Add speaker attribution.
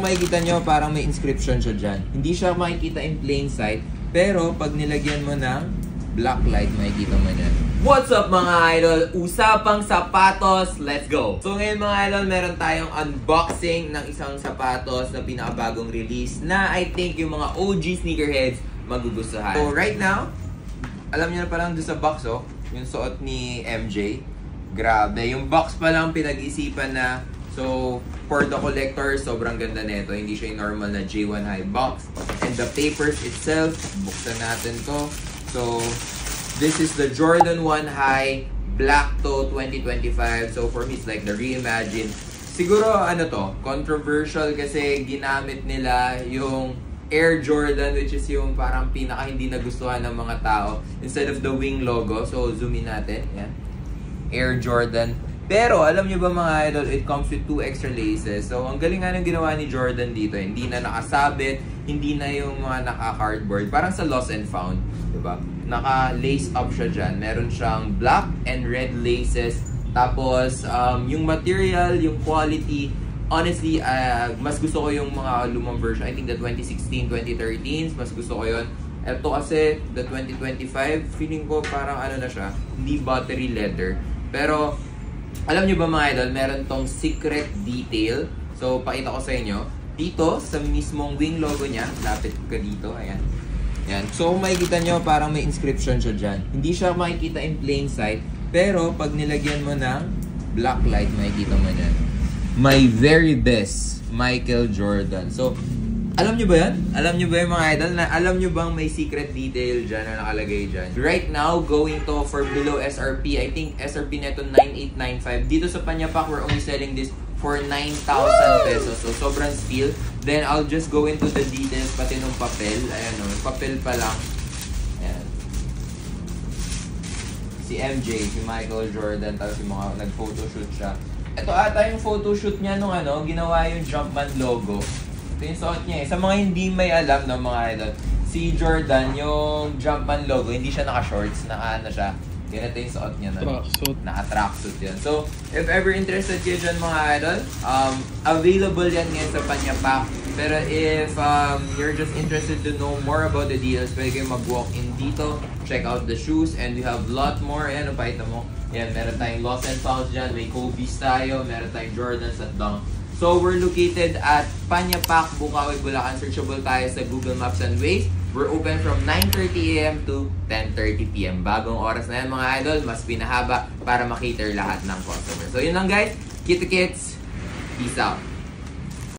Speaker 1: makikita nyo, parang may inscription siya dyan. Hindi siya makikita in plain sight, pero pag nilagyan mo ng black light, makikita mo yan. What's up mga idol? Usapang sapatos, let's go! So ngayon mga idol, meron tayong unboxing ng isang sapatos na pinakabagong release na I think yung mga OG sneakerheads magugustuhan. So right now, alam niyo na palang doon sa box, oh, yung suot ni MJ. Grabe, yung box pa lang pinag-isipan na. So, for the collector, sobrang ganda nito. Hindi siya yung normal na J1 High box. And the papers itself, buksan natin to. So, this is the Jordan 1 High Black Toe 2025. So, for me, it's like the reimagined. Siguro, ano to, controversial kasi ginamit nila yung Air Jordan, which is yung parang pinaka hindi nagustuhan ng mga tao, instead of the wing logo. So, zoom in natin. Yan. Air Jordan. Pero, alam nyo ba mga idol, it comes with 2 extra laces. So, ang galing nga ng ginawa ni Jordan dito. Hindi na nakasabit, hindi na yung mga naka-cardboard. Parang sa Lost and Found, diba? Naka-lace up siya dyan. Meron siyang black and red laces. Tapos, yung material, yung quality, honestly, mas gusto ko yung mga lumang version. I think the 2016, 2013, mas gusto ko yun. Ito kasi, the 2025, feeling ko parang ano na siya, hindi buttery leather. Pero, alam nyo ba mga idol, meron tong secret detail. So, pakita ko sa inyo. Dito, sa mismong wing logo niya, lapit ka dito, ayan. Ayan. So, makikita nyo, parang may inscription siya dyan. Hindi siya makikita in plain sight, pero pag nilagyan mo ng black light, makikita mo yan. My very best, Michael Jordan. So, alam nyo ba yan? Alam nyo ba yung mga idol? Alam nyo bang may secret detail dyan na nakalagay dyan? Right now, going to for below SRP. I think SRP neto 9,895. Dito sa Panyapak, we're only selling this for 9,000 pesos. So, sobrang steal. Then, I'll just go into the details, pati nung papel. Ayan o, papel pa lang. Ayan. Si MJ, si Michael Jordan, tapos yung mga nag-photoshoot siya. Ito ata yung photoshoot niya nung ano, ginawa yung Jumpman logo. Ito yung suot niya eh. Sa mga hindi may alam ng mga idol, si Jordan, yung Jumpman logo, hindi siya naka-shorts, naka-ano siya. Ganito yung suot niya. Naka-tracksuit yan. So, if ever interested kayo dyan mga idol, available yan ngayon sa Panyapak. Pero if you're just interested to know more about the deals, pwede kayo mag-walk-in dito, check out the shoes, and we have a lot more. Ayan, upahita mo. Yan, meron tayong Lost and Found dyan, may Kobe's tayo, meron tayong Jordans at Dunk. So, we're located at Panyapak, Bukawi, Bulacan. Searchable tayo sa Google Maps and Waze. We're open from 9:30 AM to 10:30 PM. Bagong oras na yan mga idol, mas pinahaba para makater lahat ng customer. So, yun lang guys. Kita-kits. Peace out.